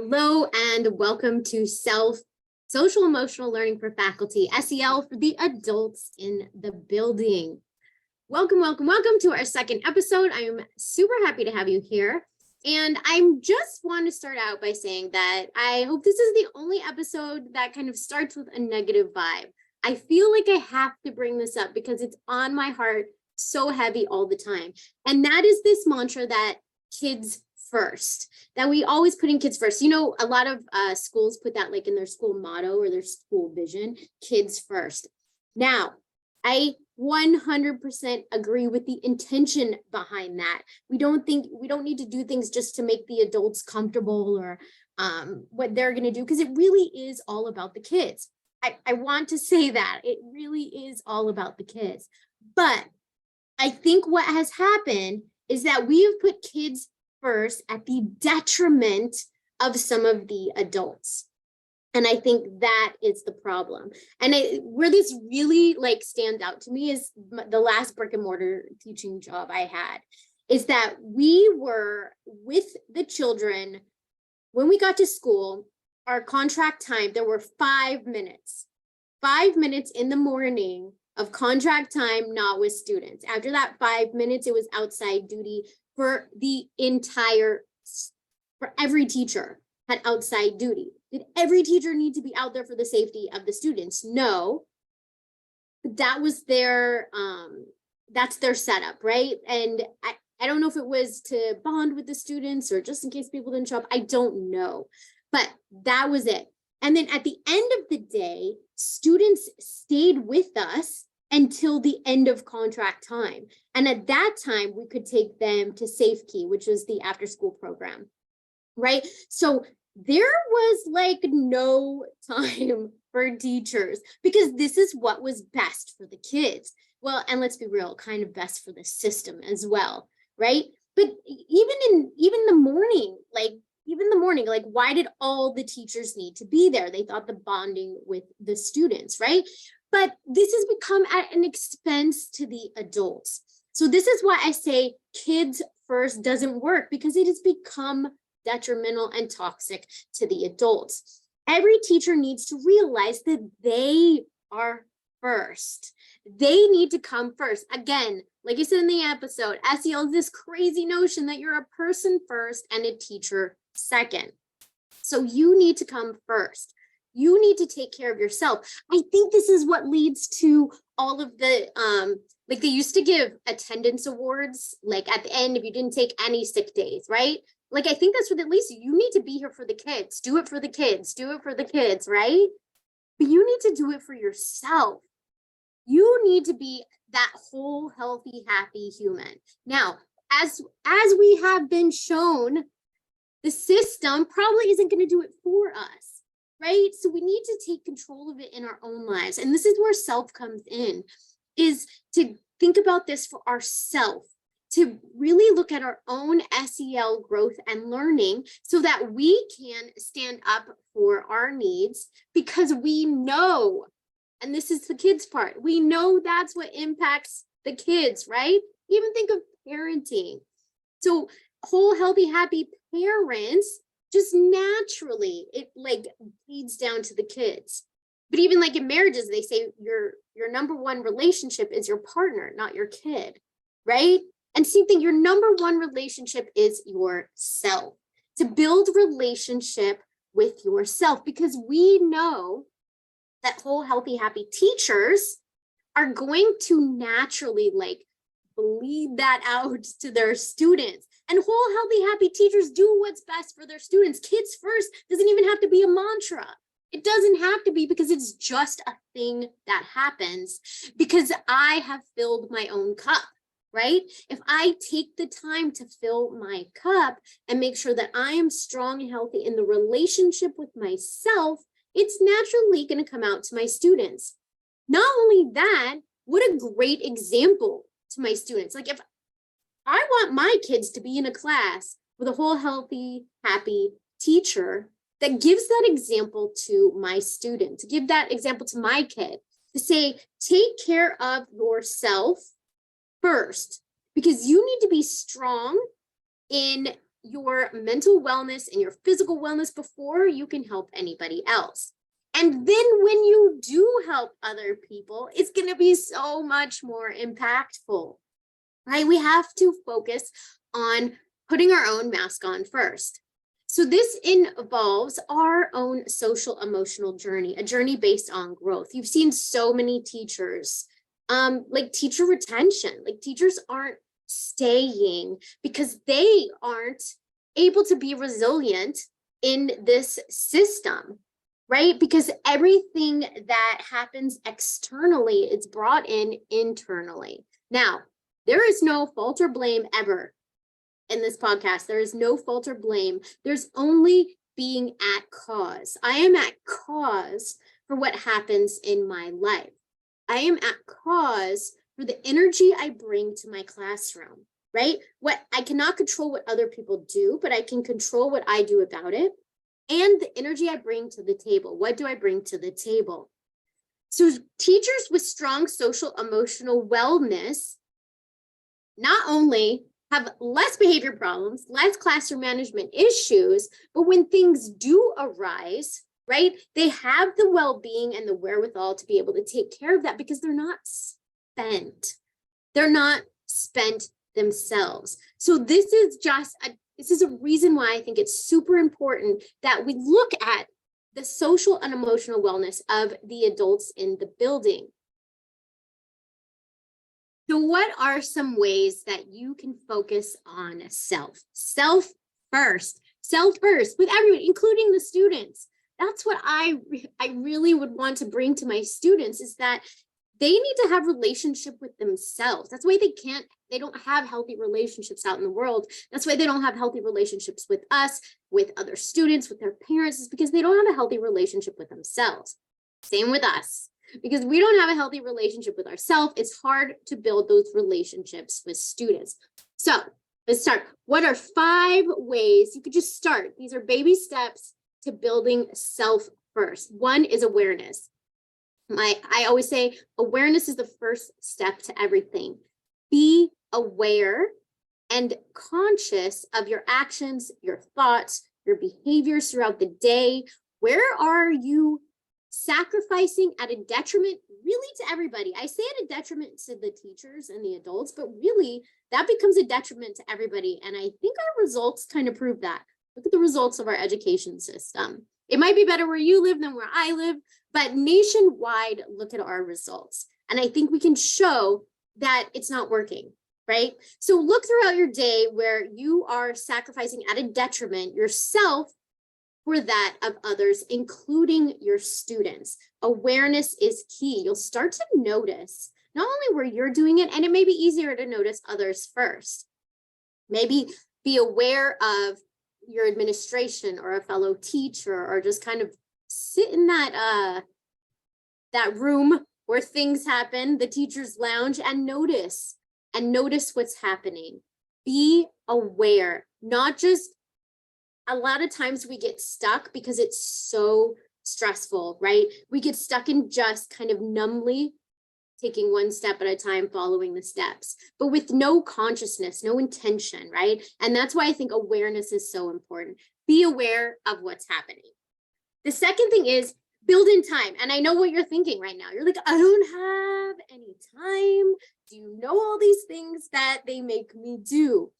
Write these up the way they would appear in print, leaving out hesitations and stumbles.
Hello and welcome to S.E.L.F, Social Emotional Learning for Faculty, S.E.L. for the adults in the building. Welcome to our second episode. I am super happy to have you here. And I just want to start out by saying that I hope this is the only episode that kind of starts with a negative vibe. I feel like I have to bring this up because it's on my heart so heavy all the time. And that is this mantra that kids first, that we always put in kids first. You know, a lot of schools put that like in their school motto or their school vision, kids first. Now, I 100% agree with the intention behind that. We don't need to do things just to make the adults comfortable or what they're going to do, because it really is all about the kids. I want to say that it really is all about the kids. But I think what has happened is that we have put kids first at the detriment of some of the adults. And I think that is the problem. And where this really like stands out to me is the last brick and mortar teaching job I had, is that we were with the children when we got to school. Our contract time, there were 5 minutes in the morning of contract time, not with students. After that 5 minutes, it was outside duty for every teacher had outside duty. Did every teacher need to be out there for the safety of the students? No, that was that's their setup, right? And I don't know if it was to bond with the students or just in case people didn't show up. I don't know, but that was it. And then at the end of the day, students stayed with us until the end of contract time. And at that time, we could take them to Safe Key, which is the after school program, right? So there was like no time for teachers because this is what was best for the kids. Well, and let's be real, kind of best for the system as well, right? But even the morning, like why did all the teachers need to be there? They thought the bonding with the students, right? But this has become at an expense to the adults. So this is why I say kids first doesn't work, because it has become detrimental and toxic to the adults. Every teacher needs to realize that they are first. They need to come first. Again, like you said in the episode, S.E.L. is this crazy notion that you're a person first and a teacher second. So you need to come first. You need to take care of yourself. I think this is what leads to all of the, like they used to give attendance awards, like at the end, if you didn't take any sick days, right? Like, I think that's what, at least you need to be here for the kids. Do it for the kids, do it for the kids, right? But you need to do it for yourself. You need to be that whole, healthy, happy human. Now, as we have been shown, the system probably isn't going to do it for us, right? So we need to take control of it in our own lives. And this is where self comes in, is to think about this for ourselves, to really look at our own S.E.L. growth and learning so that we can stand up for our needs, because we know, and this is the kids part, we know that's what impacts the kids, right? Even think of parenting. So whole, healthy, happy parents, just naturally, it like feeds down to the kids. But even like in marriages, they say your number one relationship is your partner, not your kid, right? And same thing, your number one relationship is yourself. To build relationship with yourself, because we know that whole, healthy, happy teachers are going to naturally like bleed that out to their students. And whole, healthy, happy teachers do what's best for their students. Kids first doesn't even have to be a mantra. It doesn't have to be, because it's just a thing that happens because I have filled my own cup, right? If I take the time to fill my cup and make sure that I am strong and healthy in the relationship with myself, it's naturally going to come out to my students. Not only that, what a great example to my students. Like if I want my kids to be in a class with a whole, healthy, happy teacher that gives that example to my student, to give that example to my kid, to say, take care of yourself first, because you need to be strong in your mental wellness and your physical wellness before you can help anybody else. And then when you do help other people, it's going to be so much more impactful, right? We have to focus on putting our own mask on first. So this involves our own social emotional journey, a journey based on growth. You've seen so many teachers, like teacher retention, like teachers aren't staying because they aren't able to be resilient in this system, right? Because everything that happens externally, it's brought in internally. Now, there is no fault or blame ever in this podcast. There is no fault or blame. There's only being at cause. I am at cause for what happens in my life. I am at cause for the energy I bring to my classroom, right? What I cannot control what other people do, but I can control what I do about it. And the energy I bring to the table. What do I bring to the table? So teachers with strong social emotional wellness not only have less behavior problems, less classroom management issues, but when things do arise, right, they have the well-being and the wherewithal to be able to take care of that because they're not spent. They're not spent themselves. So this is a reason why I think it's super important that we look at the social and emotional wellness of the adults in the building. So what are some ways that you can focus on self? Self first with everyone, including the students. That's what I really would want to bring to my students, is that they need to have relationship with themselves. That's why they don't have healthy relationships out in the world. That's why they don't have healthy relationships with us, with other students, with their parents, is because they don't have a healthy relationship with themselves. Same with us. Because we don't have a healthy relationship with ourselves, it's hard to build those relationships with students. So let's start. What are 5 ways you could just start? These are baby steps to building self first. One is awareness. I always say awareness is the first step to everything. Be aware and conscious of your actions, your thoughts, your behaviors throughout the day. Where are you sacrificing at a detriment really to everybody? I say at a detriment to the teachers and the adults, but really that becomes a detriment to everybody. And I think our results kind of prove that. Look at the results of our education system. It might be better where you live than where I live, but nationwide, look at our results. And I think we can show that it's not working, right? So look throughout your day where you are sacrificing at a detriment yourself for that of others, including your students. Awareness is key. You'll start to notice not only where you're doing it, and it may be easier to notice others first. Maybe be aware of your administration or a fellow teacher, or just kind of sit in that room where things happen, the teacher's lounge, and notice what's happening. Be aware, not just, a lot of times we get stuck because it's so stressful, right? We get stuck in just kind of numbly taking one step at a time, following the steps, but with no consciousness, no intention, right? And that's why I think awareness is so important. Be aware of what's happening. The second thing is build in time. And I know what you're thinking right now. You're like, I don't have any time. Do you know all these things that they make me do?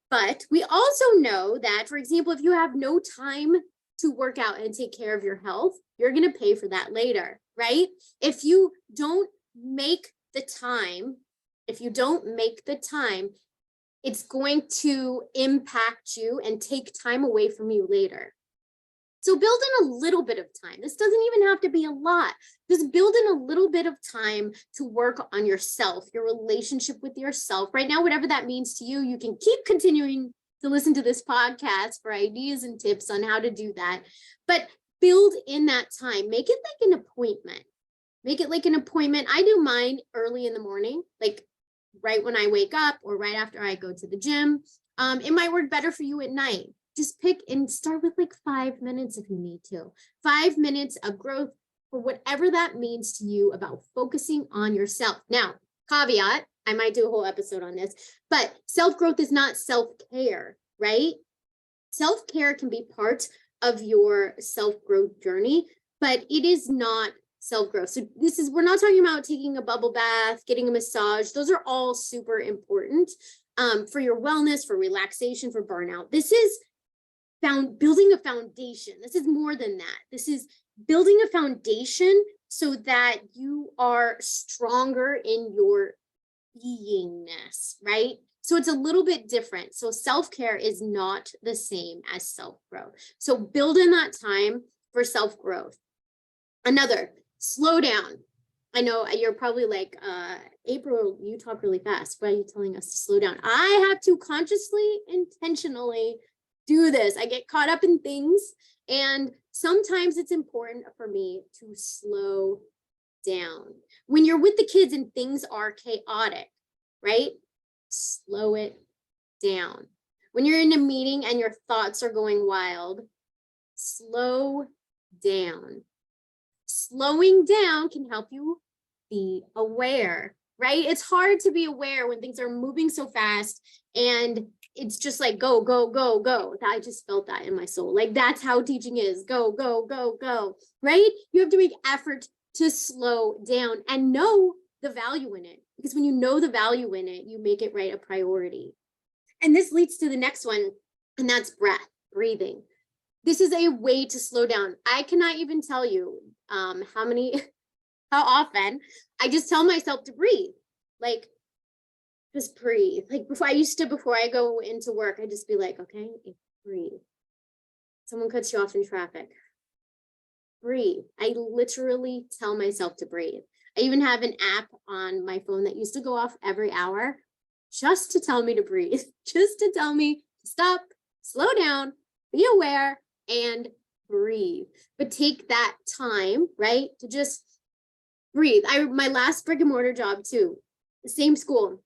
But we also know that, for example, if you have no time to work out and take care of your health, you're going to pay for that later, right? If you don't make the time, it's going to impact you and take time away from you later. So build in a little bit of time. This doesn't even have to be a lot. Just build in a little bit of time to work on yourself, your relationship with yourself. Right now, whatever that means to you, you can keep continuing to listen to this podcast for ideas and tips on how to do that. But build in that time. Make it like an appointment. Make it like an appointment. I do mine early in the morning, like right when I wake up or right after I go to the gym. It might work better for you at night. Just pick and start with like 5 minutes if you need to. 5 minutes of growth for whatever that means to you about focusing on yourself. Now, caveat, I might do a whole episode on this, but self-growth is not self-care. right? Self-care can be part of your self-growth journey, but it is not self-growth. So we're not talking about taking a bubble bath, getting a massage. Those are all super important for your wellness, for relaxation, for burnout. This is building a foundation. This is more than that. This is building a foundation so that you are stronger in your beingness, right? So it's a little bit different. So self-care is not the same as self-growth. So build in that time for self-growth. Another, slow down. I know you're probably like, April, you talk really fast. Why are you telling us to slow down? I have to consciously, intentionally do this. I get caught up in things, and sometimes it's important for me to slow down. When you're with the kids and things are chaotic, right? Slow it down. When you're in a meeting and your thoughts are going wild, slow down. Slowing down can help you be aware, right? It's hard to be aware when things are moving so fast and it's just like go, go, go, go. I just felt that in my soul. Like that's how teaching is. Go, go, go, go, right? You have to make effort to slow down and know the value in it. Because when you know the value in it, you make it a priority. And this leads to the next one, and that's breath, breathing. This is a way to slow down. I cannot even tell you how often I just tell myself to breathe. Like, just breathe. Like before I go into work, I just be like, okay, breathe. Someone cuts you off in traffic. Breathe. I literally tell myself to breathe. I even have an app on my phone that used to go off every hour just to tell me to breathe, just to tell me to stop, slow down, be aware, and breathe. But take that time, right, to just breathe. My last brick and mortar job too, the same school,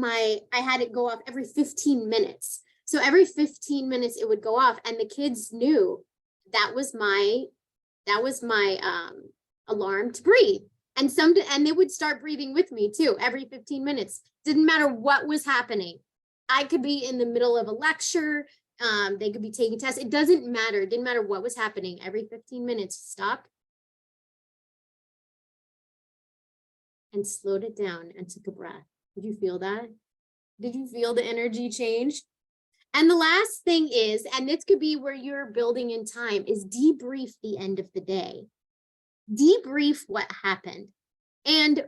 I had it go off every 15 minutes. So every 15 minutes it would go off, and the kids knew that was my alarm to breathe. And they would start breathing with me too, every 15 minutes. Didn't matter what was happening. I could be in the middle of a lecture. They could be taking tests. It doesn't matter. It didn't matter what was happening. Every 15 minutes, stopped and slowed it down and took a breath. Did you feel that? Did you feel the energy change? And the last thing is, and this could be where you're building in time, is debrief the end of the day. Debrief what happened and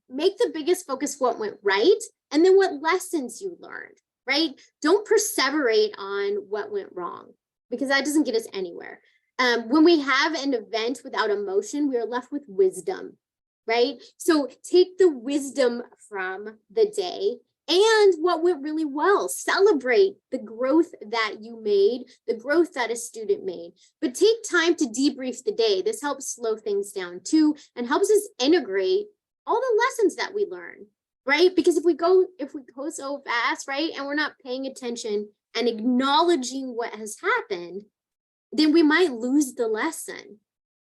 make the biggest focus what went right and then what lessons you learned, right? Don't perseverate on what went wrong because that doesn't get us anywhere. When we have an event without emotion, we are left with wisdom, right? So take the wisdom from the day and what went really well. Celebrate the growth that you made, the growth that a student made, but take time to debrief the day. This helps slow things down too and helps us integrate all the lessons that we learn, right? Because if we go so fast, right, and we're not paying attention and acknowledging what has happened, then we might lose the lesson.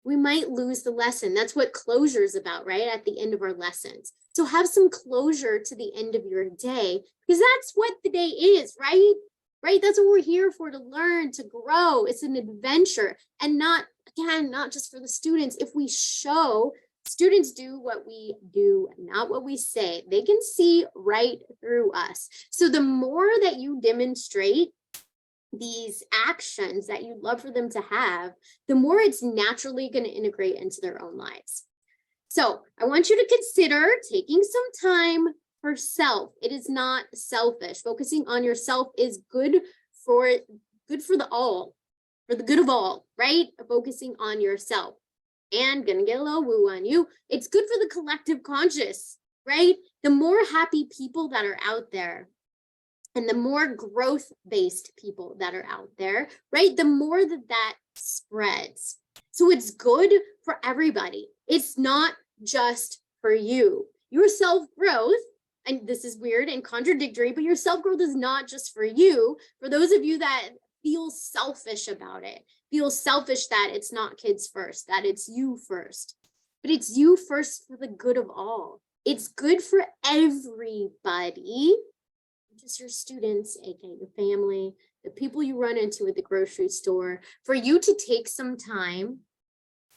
We might lose the lesson. That's what closure is about, right? At the end of our lessons. So have some closure to the end of your day because that's what the day is, right? Right? That's what we're here for, to learn, to grow. It's an adventure and not just for the students. If we show students do what we do, not what we say, they can see right through us. So the more that you demonstrate these actions that you'd love for them to have, the more it's naturally going to integrate into their own lives. So I want you to consider taking some time for self. It is not selfish. Focusing on yourself is good for the good of all, right? Focusing on yourself. And gonna get a little woo on you. It's good for the collective conscious, right? The more happy people that are out there, and the more growth-based people that are out there, right? The more that spreads. So it's good for everybody. It's not just for you. Your self-growth, and this is weird and contradictory, but your self-growth is not just for you. For those of you that feel selfish about it, feel selfish that it's not kids first, that it's you first, but it's you first for the good of all. It's good for everybody, just your students, aka your family, the people you run into at the grocery store, for you to take some time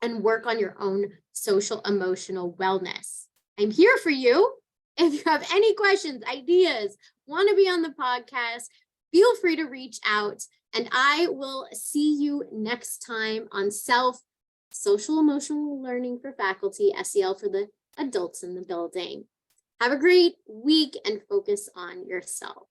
and work on your own social emotional wellness. I'm here for you. If you have any questions, ideas, want to be on the podcast, feel free to reach out, and I will see you next time on S.E.L.F, Social Emotional Learning for Faculty, S.E.L. for the adults in the building. Have a great week and focus on yourself.